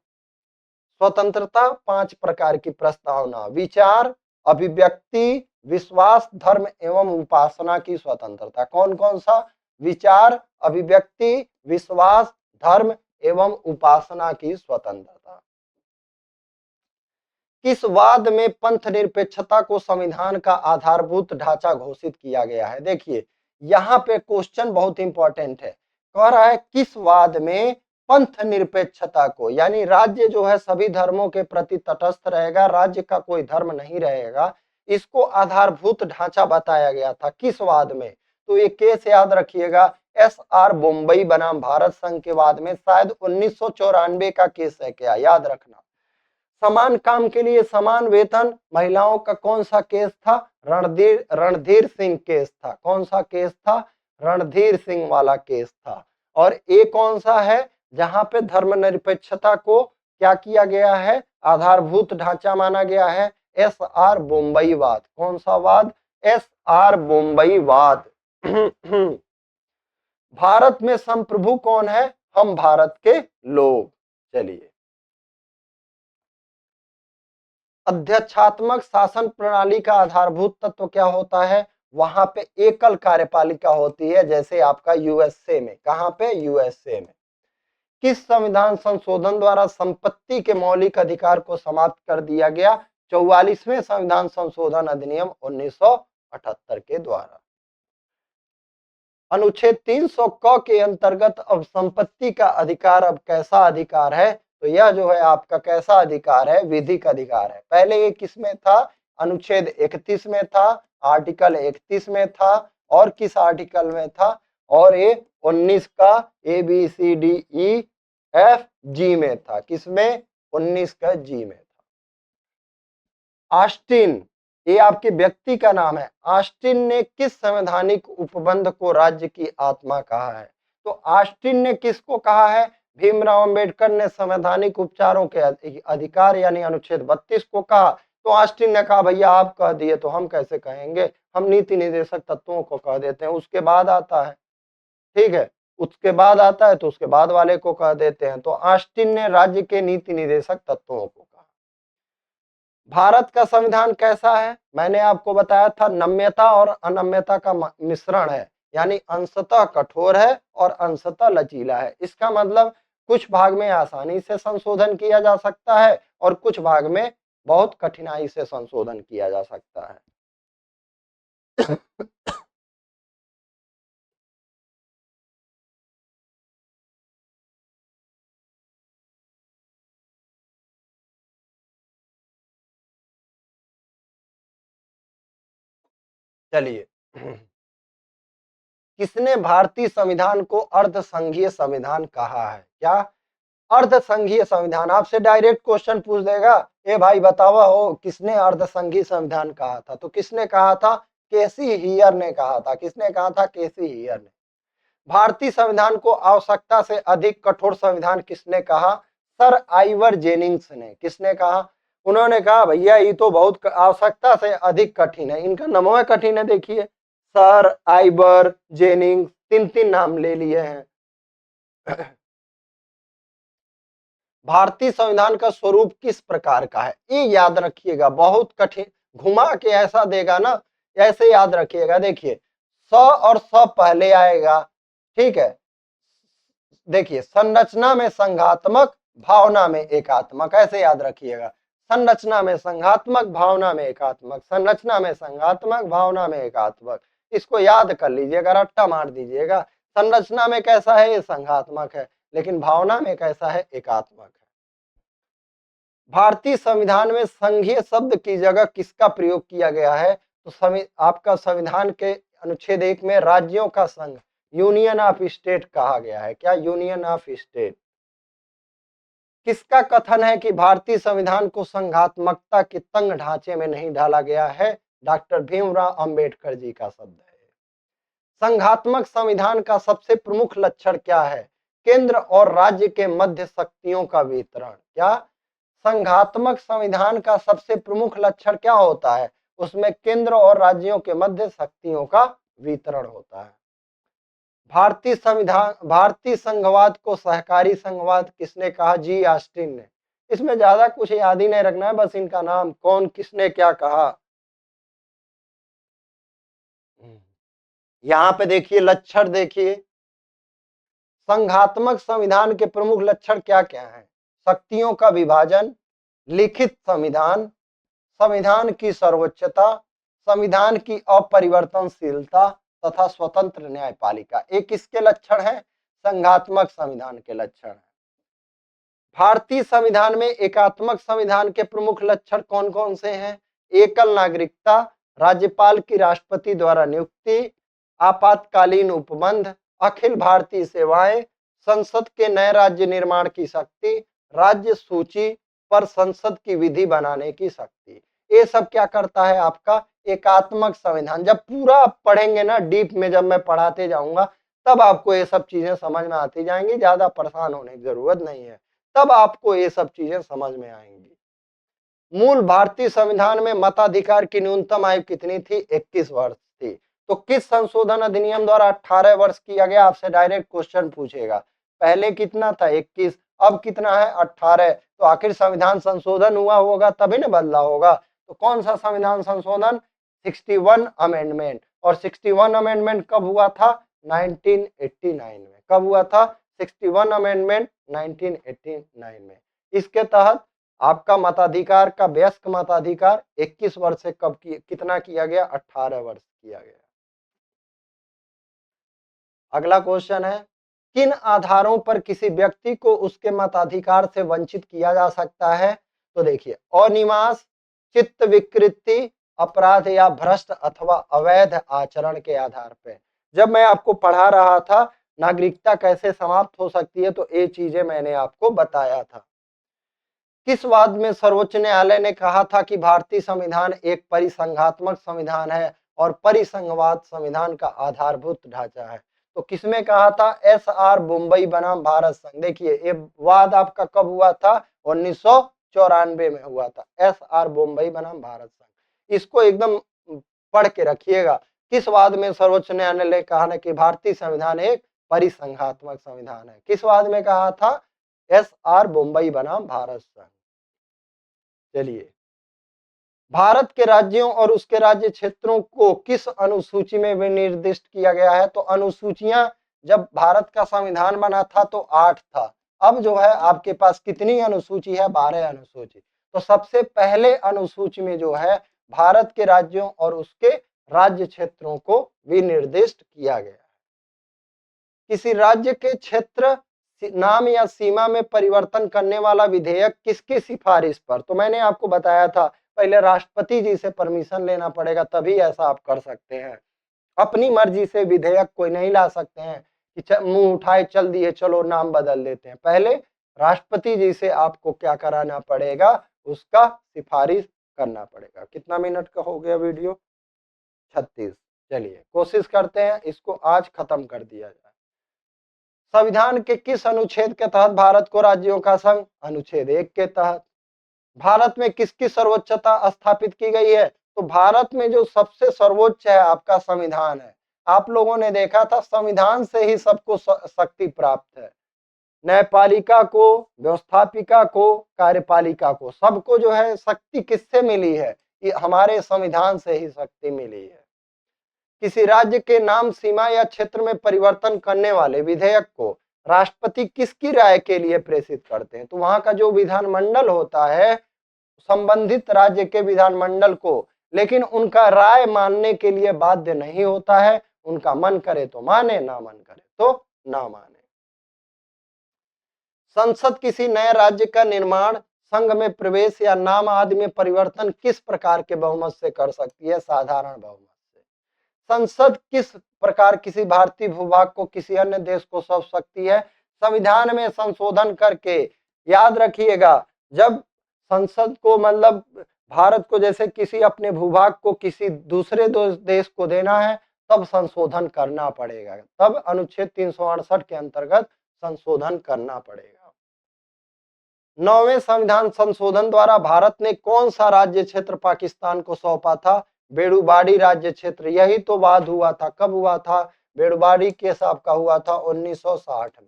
स्वतंत्रता 5 प्रकार की प्रस्तावना, विचार, अभिव्यक्ति, विश्वास, धर्म एवं उपासना की स्वतंत्रता। कौन कौन सा? विचार, अभिव्यक्ति, विश्वास, धर्म एवं उपासना की स्वतंत्रता। किस वाद में पंथ निरपेक्षता को संविधान का आधारभूत ढांचा घोषित किया गया है? देखिए यहाँ पे क्वेश्चन बहुत इंपॉर्टेंट है, कह रहा है किस वाद में पंथ निरपेक्षता को, यानी राज्य जो है सभी धर्मों के प्रति तटस्थ रहेगा, राज्य का कोई धर्म नहीं रहेगा, इसको आधारभूत ढांचा बताया गया था। किस वाद में? तो ये केस याद रखिएगा, SR बोम्बई बनाम भारत संघ के वाद में, शायद 1994 का केस है। क्या? याद रखना। समान काम के लिए समान वेतन, महिलाओं का कौन सा केस था? रणधीर सिंह केस था। कौन सा केस था? रणधीर सिंह वाला केस था। और ये कौन सा है जहां पे धर्मनिरपेक्षता को क्या किया गया है? आधारभूत ढांचा माना गया है, SR बोम्बई वाद। कौन सा वाद? SR बोम्बई वाद। भारत में संप्रभु कौन है? हम भारत के लोग। चलिए, अध्यक्षात्मक शासन प्रणाली का आधारभूत तत्व क्या होता है? वहां पे एकल कार्यपालिका होती है, जैसे आपका यूएसए में। कहां पे? यूएसए में। किस संविधान संशोधन द्वारा संपत्ति के मौलिक अधिकार को समाप्त कर दिया गया? 44वें संविधान संशोधन अधिनियम 1978 के द्वारा। अनुच्छेद 300 क के अंतर्गत अब संपत्ति का अधिकार अब कैसा अधिकार है? तो यह जो है आपका कैसा अधिकार है? विधिक अधिकार है। पहले ये किस में था? अनुच्छेद 31 में था, आर्टिकल 31 में था, और किस आर्टिकल में था? और ये 19 का ABCDEFG में था। किसमें? 19 का जी में था। ऑस्टिन, ये आपके व्यक्ति का नाम है। ऑस्टिन ने किस संवैधानिक उपबंध को राज्य की आत्मा कहा है? तो ऑस्टिन ने किसको कहा है? भीमराव अंबेडकर ने संवैधानिक उपचारों के अधिकार यानी अनुच्छेद 32 को कहा। तो ऑस्टिन ने कहा भैया आप कह दिए तो हम कैसे कहेंगे, हम नीति निर्देशक तत्वों को कह देते हैं। उसके बाद आता है, ठीक है, उसके बाद आता है तो उसके बाद वाले को कह देते हैं। तो ऑस्टिन ने राज्य के नीति निर्देशक तत्वों को कहा। भारत का संविधान कैसा है? मैंने आपको बताया था नम्यता और अनम्यता का मिश्रण है, यानी अंशतः कठोर है और अंशतः लचीला है। इसका मतलब कुछ भाग में आसानी से संशोधन किया जा सकता है और कुछ भाग में बहुत कठिनाई से संशोधन किया जा सकता है। चलिए, किसने भारतीय संविधान को अर्धसंघीय संविधान कहा है? क्या? अर्धसंघीय संविधान। आपसे डायरेक्ट क्वेश्चन पूछ देगा, ए भाई बतावा हो किसने अर्धसंघीय संविधान कहा था? तो किसने कहा था? केसी हियर ने कहा था। किसने कहा था? केसी हियर ने। भारतीय संविधान को आवश्यकता से अधिक कठोर संविधान किसने कहा? सर आइवर जेनिंग्स ने। किसने कहा? उन्होंने कहा भैया ये तो बहुत आवश्यकता से अधिक कठिन है। इनका नाम है कठिन है, देखिए, सर आइवर जेनिंग्स, तीन तीन नाम ले लिए हैं। भारतीय संविधान का स्वरूप किस प्रकार का है? ये याद रखिएगा, बहुत कठिन, घुमा के ऐसा देगा ना, ऐसे याद रखिएगा। देखिए, स और स पहले आएगा, ठीक है। देखिए, संरचना में संघात्मक, भावना में एकात्मक, ऐसे याद रखिएगा। संरचना में संघात्मक, भावना में एकात्मक, संरचना में संघात्मक, भावना में एकात्मक। इसको याद कर लीजिएगा, रट्टा मार दीजिएगा। संरचना में कैसा है? ये संघात्मक है, लेकिन भावना में कैसा है? एकात्मक है। भारतीय संविधान में संघीय शब्द की जगह किसका प्रयोग किया गया है? तो आपका संविधान के अनुच्छेद 1 में राज्यों का संघ, यूनियन ऑफ स्टेट कहा गया है। क्या? Union of state. किसका कथन है कि भारतीय संविधान को संघात्मकता के तंग ढांचे में नहीं ढाला गया है? डॉक्टर भीमराव अंबेडकर जी का शब्द है। संघात्मक संविधान का सबसे प्रमुख लक्षण क्या है? केंद्र और राज्य के मध्य शक्तियों का वितरण। क्या? संघात्मक संविधान का सबसे प्रमुख लक्षण क्या होता है? उसमें केंद्र और राज्यों के मध्य शक्तियों का वितरण होता है। भारतीय संघवाद को सहकारी संघवाद किसने कहा? जी ऑस्टिन ने। इसमें ज्यादा कुछ याद ही नहीं रखना है, बस इनका नाम, कौन किसने क्या कहा। यहां पे देखिए लक्षण, देखिए संघात्मक संविधान के प्रमुख लक्षण क्या क्या हैं? शक्तियों का विभाजन, लिखित संविधान, संविधान की सर्वोच्चता, संविधान की अपरिवर्तनशीलता तथा स्वतंत्र न्यायपालिका। ये किसके लक्षण हैं? संघात्मक संविधान के लक्षण हैं। भारतीय संविधान में एकात्मक संविधान के प्रमुख लक्षण कौन कौन से हैं? एकल नागरिकता, राज्यपाल की राष्ट्रपति द्वारा नियुक्ति, आपातकालीन उपबंध, अखिल भारतीय सेवाएं, संसद के नए राज्य निर्माण की शक्ति, राज्य सूची पर संसद की विधि बनाने की शक्ति। ये सब क्या करता है? आपका एकात्मक संविधान। जब पूरा पढ़ेंगे ना डीप में, जब मैं पढ़ाते जाऊंगा तब आपको ये सब चीजें समझ में आती जाएंगी, ज्यादा परेशान होने की जरूरत नहीं है, तब आपको ये सब चीजें समझ में आएंगी। मूल भारतीय संविधान में मताधिकार की न्यूनतम आयु कितनी थी? 21 वर्ष थी। तो किस संशोधन अधिनियम द्वारा 18 वर्ष किया गया? आपसे डायरेक्ट क्वेश्चन पूछेगा। पहले कितना था? 21, अब कितना है? 18। तो आखिर संविधान संशोधन हुआ होगा तभी ना बदला होगा। तो कौन सा संविधान संशोधन? 61 अमेंडमेंट। और 61 अमेंडमेंट कब हुआ था? 1989 में। कब हुआ था? 61 अमेंडमेंट 1989 में। इसके तहत आपका मताधिकार का, वयस्क मताधिकार 21 वर्ष से कब कितना किया गया? 18 वर्ष किया गया। अगला क्वेश्चन है, किन आधारों पर किसी व्यक्ति को उसके मताधिकार से वंचित किया जा सकता है? तो देखिए, अनिवास, चित्त विकृति, अपराध या भ्रष्ट अथवा अवैध आचरण के आधार पर। जब मैं आपको पढ़ा रहा था नागरिकता कैसे समाप्त हो सकती है, तो ये चीजें मैंने आपको बताया था। किस वाद में सर्वोच्च न्यायालय ने कहा था कि भारतीय संविधान एक परिसंघात्मक संविधान है और परिसंघवाद संविधान का आधारभूत ढांचा है? तो किसमें कहा था? एस.आर. मुंबई बनाम भारत संघ। देखिए ये वाद आपका कब हुआ था? 1994 में हुआ था। एस.आर. मुंबई बनाम भारत संघ। इसको एकदम पढ़ के रखिएगा। किस वाद में सर्वोच्च न्यायालय ने कहा ना कि भारतीय संविधान एक परिसंघात्मक संविधान है? किस वाद में कहा था? एस.आर. मुंबई बनाम भारत संघ। चलिए, भारत के राज्यों और उसके राज्य क्षेत्रों को किस अनुसूची में विनिर्दिष्ट किया गया है? तो अनुसूचियां जब भारत का संविधान बना था तो 8 था। अब जो है आपके पास कितनी अनुसूची है? 12 अनुसूची। तो सबसे पहले अनुसूची में जो है भारत के राज्यों और उसके राज्य क्षेत्रों को विनिर्दिष्ट किया गया है। किसी राज्य के क्षेत्र नाम या सीमा में परिवर्तन करने वाला विधेयक किसकी सिफारिश पर? तो मैंने आपको बताया था पहले राष्ट्रपति जी से परमिशन लेना पड़ेगा, तभी ऐसा आप कर सकते हैं। अपनी मर्जी से विधेयक कोई नहीं ला सकते हैं कि मुंह उठाए चल दिए चलो नाम बदल देते हैं। पहले राष्ट्रपति जी से आपको क्या कराना पड़ेगा? उसका सिफारिश करना पड़ेगा। कितना मिनट का हो गया वीडियो? 36। चलिए कोशिश करते हैं इसको आज खत्म कर दिया जाए। संविधान के किस अनुच्छेद के तहत भारत को राज्यों का संघ? अनुच्छेद 1 के तहत। भारत में किसकी सर्वोच्चता स्थापित की गई है? तो भारत में जो सबसे सर्वोच्च है आपका संविधान है। आप लोगों ने देखा था संविधान से ही सबको शक्ति प्राप्त है। न्यायपालिका को, व्यवस्थापिका को, कार्यपालिका को, सबको जो है शक्ति किससे मिली है? ये हमारे संविधान से ही शक्ति मिली है। किसी राज्य के नाम, सीमा या क्षेत्र में परिवर्तन करने वाले विधेयक को राष्ट्रपति किसकी राय के लिए प्रेषित करते हैं? तो वहां का जो विधानमंडल होता है, संबंधित राज्य के विधानमंडल को, लेकिन उनका राय मानने के लिए बाध्य नहीं होता है। उनका मन करे तो माने, ना मन करे तो ना माने। संसद किसी नए राज्य का निर्माण, संघ में प्रवेश या नाम आदि में परिवर्तन किस प्रकार के बहुमत से कर सकती है? साधारण बहुमत से। संसद किस प्रकार किसी भारतीय भूभाग को किसी अन्य देश को सौंप सकती है? संविधान में संशोधन करके। याद रखिएगा, जब संसद को मतलब भारत को जैसे किसी अपने भूभाग को किसी दूसरे देश को देना है, तब संशोधन करना पड़ेगा, तब अनुच्छेद 368 के अंतर्गत संशोधन करना पड़ेगा। 9वें संविधान संशोधन द्वारा भारत ने कौन सा राज्य क्षेत्र पाकिस्तान को सौंपा था? बेड़ूबाड़ी राज्य क्षेत्र। यही तो वाद हुआ था। कब हुआ था? बेड़ूबाड़ी केस आपका हुआ था 1960 में।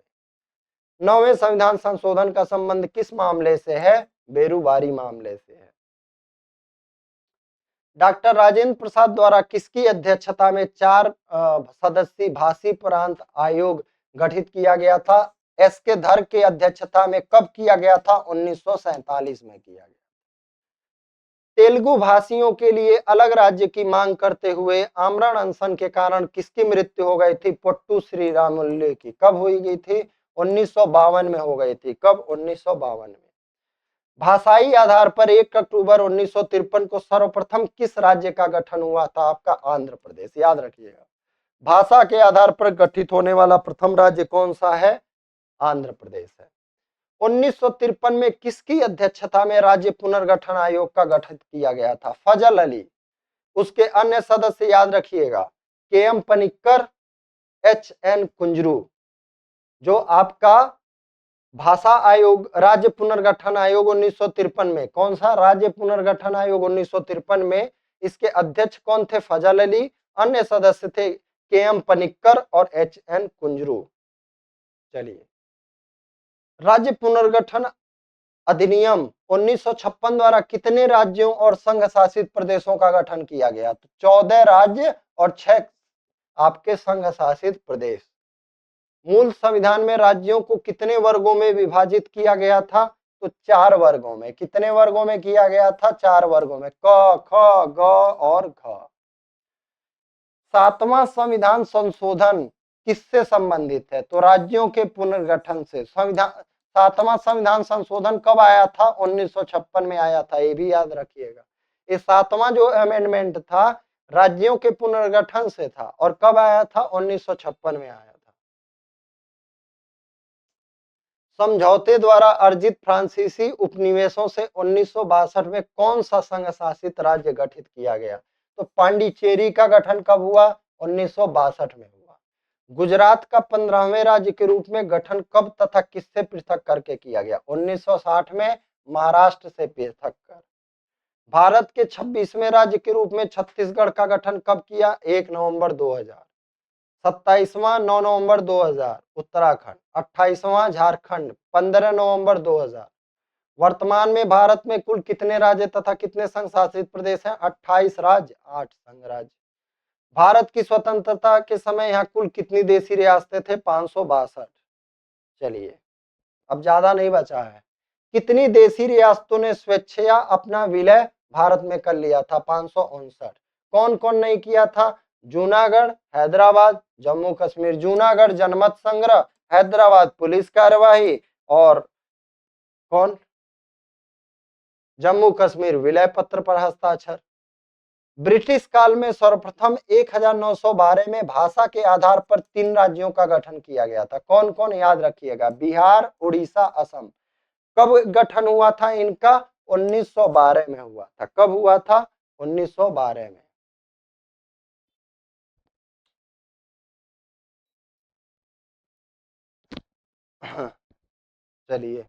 9वें संविधान संशोधन का संबंध किस मामले से है? बेड़ूबाड़ी मामले से है। डॉक्टर राजेंद्र प्रसाद द्वारा किसकी अध्यक्षता में 4 सदस्यीय भाषी प्रांत आयोग गठित किया गया था? एस के धर की अध्यक्षता में कब किया गया था? 1947 में किया गया। तेलुगु भाषियों के लिए अलग राज्य की मांग करते हुए आमरण अनशन के कारण किसकी मृत्यु हो गई थी? पोट्टू श्रीरामुलु की। कब हुई गई थी? 1952 में हो गई थी। कब? 1952 में। भाषाई आधार पर 1 अक्टूबर 1953 को सर्वप्रथम किस राज्य का गठन हुआ था? आपका आंध्र प्रदेश। याद रखिएगा, भाषा के आधार पर गठित होने वाला प्रथम राज्य कौन सा है? आंध्र प्रदेश है। 1953 में किसकी अध्यक्षता में राज्य पुनर्गठन आयोग का गठन किया गया था? फजल अली। उसके अन्य सदस्य याद रखिएगा, के.एम. पनिक्कर, एच.एन. कुंजरू। जो आपका भाषा आयोग, राज्य पुनर्गठन आयोग 1953 में, कौन सा राज्य पुनर्गठन आयोग 1953 में, इसके अध्यक्ष कौन थे? फजल अली। अन्य सदस्य थे के.एम. पनिक्कर और एच.एन. कुंजरू। चलिए, राज्य पुनर्गठन अधिनियम 1956 द्वारा कितने राज्यों और संघ शासित प्रदेशों का गठन किया गया? तो 14 राज्य और 6 आपके संघ शासित प्रदेश। मूल संविधान में राज्यों को कितने वर्गों में विभाजित किया गया था? तो 4 वर्गों में। कितने वर्गों में किया गया था? 4 वर्गों में, क, ख, ग और घ। 7वां संविधान संशोधन किससे संबंधित है? तो राज्यों के पुनर्गठन से। संविधान 7वां संविधान संशोधन कब आया था? 1956 में आया था। ये भी याद रखिएगा। ये 7वां जो अमेंडमेंट था, राज्यों के पुनर्गठन से था। और कब आया था? 1956 में आया था। समझौते द्वारा अर्जित फ्रांसीसी उपनिवेशों से 1962 में कौन सा संघ शासित राज्य गठित किया गया? तो पांडिचेरी का गठन कब हुआ? 1962 में हुआ। गुजरात का 15वें राज्य के रूप में गठन कब तथा किससे पृथक करके किया गया? 1960 में महाराष्ट्र से पृथक कर। भारत के 26वें राज्य के रूप में छत्तीसगढ़ का गठन कब किया? 1 नवंबर 2000। 27वां 9 नवंबर 2000 उत्तराखंड। 28वां झारखंड 15 नवंबर 2000। वर्तमान में भारत में कुल कितने राज्य तथा कितने संघ शासित प्रदेश हैं? 28 राज्य, 8 संघ राज्य। भारत की स्वतंत्रता के समय यहाँ कुल कितनी देशी रियासतें थे? 562। चलिए, अब ज्यादा नहीं बचा है। कितनी देशी रियासतों ने स्वेच्छया अपना विलय भारत में कर लिया था? 559। कौन कौन नहीं किया था? जूनागढ़, हैदराबाद, जम्मू कश्मीर। जूनागढ़ जनमत संग्रह, हैदराबाद पुलिस कार्यवाही, और कौन? जम्मू कश्मीर विलय पत्र पर हस्ताक्षर। ब्रिटिश काल में सर्वप्रथम 1912 में भाषा के आधार पर 3 राज्यों का गठन किया गया था। कौन कौन? याद रखिएगा, बिहार, उड़ीसा, असम। कब गठन हुआ था इनका? 1912 में हुआ था। कब हुआ था? 1912 में। चलिए,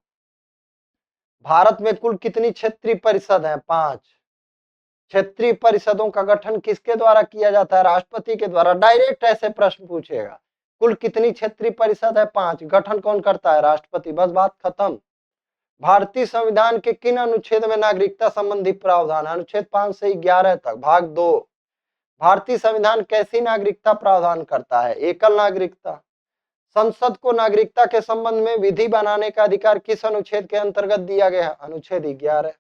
भारत में कुल कितनी क्षेत्रीय परिषद हैं? 5। क्षेत्रीय परिषदों का गठन किसके द्वारा किया जाता है? राष्ट्रपति के द्वारा। डायरेक्ट ऐसे प्रश्न पूछेगा। कुल कितनी क्षेत्रीय परिषद है? 5। गठन कौन करता है? राष्ट्रपति। बस बात खत्म। भारतीय संविधान के किन अनुच्छेद में नागरिकता संबंधी प्रावधान? अनुच्छेद 5 से 11 तक, भाग 2। भारतीय संविधान कैसी नागरिकता प्रावधान करता है? एकल नागरिकता। संसद को नागरिकता के संबंध में विधि बनाने का अधिकार किस अनुच्छेद के अंतर्गत दिया गया है? अनुच्छेद 11।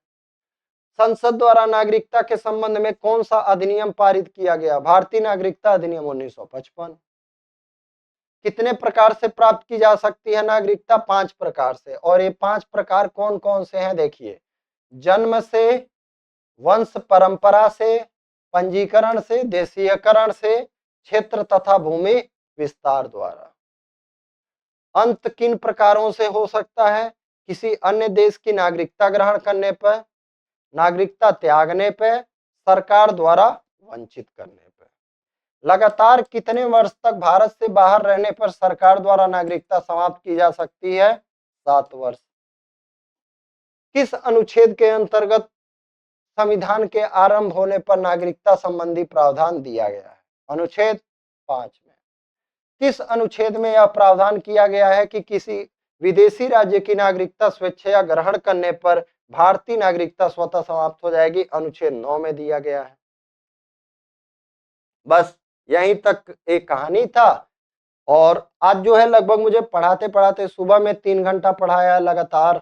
संसद द्वारा नागरिकता के संबंध में कौन सा अधिनियम पारित किया गया? भारतीय नागरिकता अधिनियम 1955। कितने प्रकार से प्राप्त की जा सकती है नागरिकता? 5 प्रकार से। और ये 5 प्रकार कौन कौन से हैं? देखिए, जन्म से, वंश परंपरा से, पंजीकरण से, देशीयकरण से, क्षेत्र तथा भूमि विस्तार द्वारा। अंत किन प्रकारों से हो सकता है? किसी अन्य देश की नागरिकता ग्रहण करने पर, नागरिकता त्यागने पर, सरकार द्वारा वंचित करने पर। लगातार कितने वर्ष तक भारत से बाहर रहने पर सरकार द्वारा नागरिकता समाप्त की जा सकती है? 7 वर्ष। किस अनुच्छेद के अंतर्गत संविधान के आरंभ होने पर नागरिकता संबंधी प्रावधान दिया गया है? अनुच्छेद 5 में। किस अनुच्छेद में यह प्रावधान किया गया है कि किसी विदेशी राज्य की नागरिकता स्वेच्छया ग्रहण करने पर भारतीय नागरिकता स्वतः समाप्त हो जाएगी? अनुच्छेद 9 में दिया गया है। बस यहीं तक एक कहानी था। और आज जो है लगभग मुझे पढ़ाते पढ़ाते, सुबह में 3 घंटा पढ़ाया लगातार,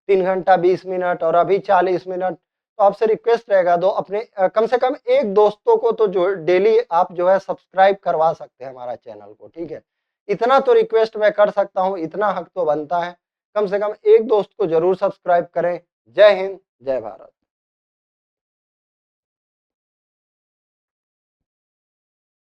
3 घंटा 20 मिनट, और अभी 40 मिनट। तो आपसे रिक्वेस्ट रहेगा, दो अपने कम से कम एक दोस्तों को तो जो डेली आप जो है सब्सक्राइब करवा सकते हैं हमारा चैनल को, ठीक है। इतना तो रिक्वेस्ट मैं कर सकता हूँ, इतना हक तो बनता है। कम से कम एक दोस्त को जरूर सब्सक्राइब करें। जय हिंद, जय भारत।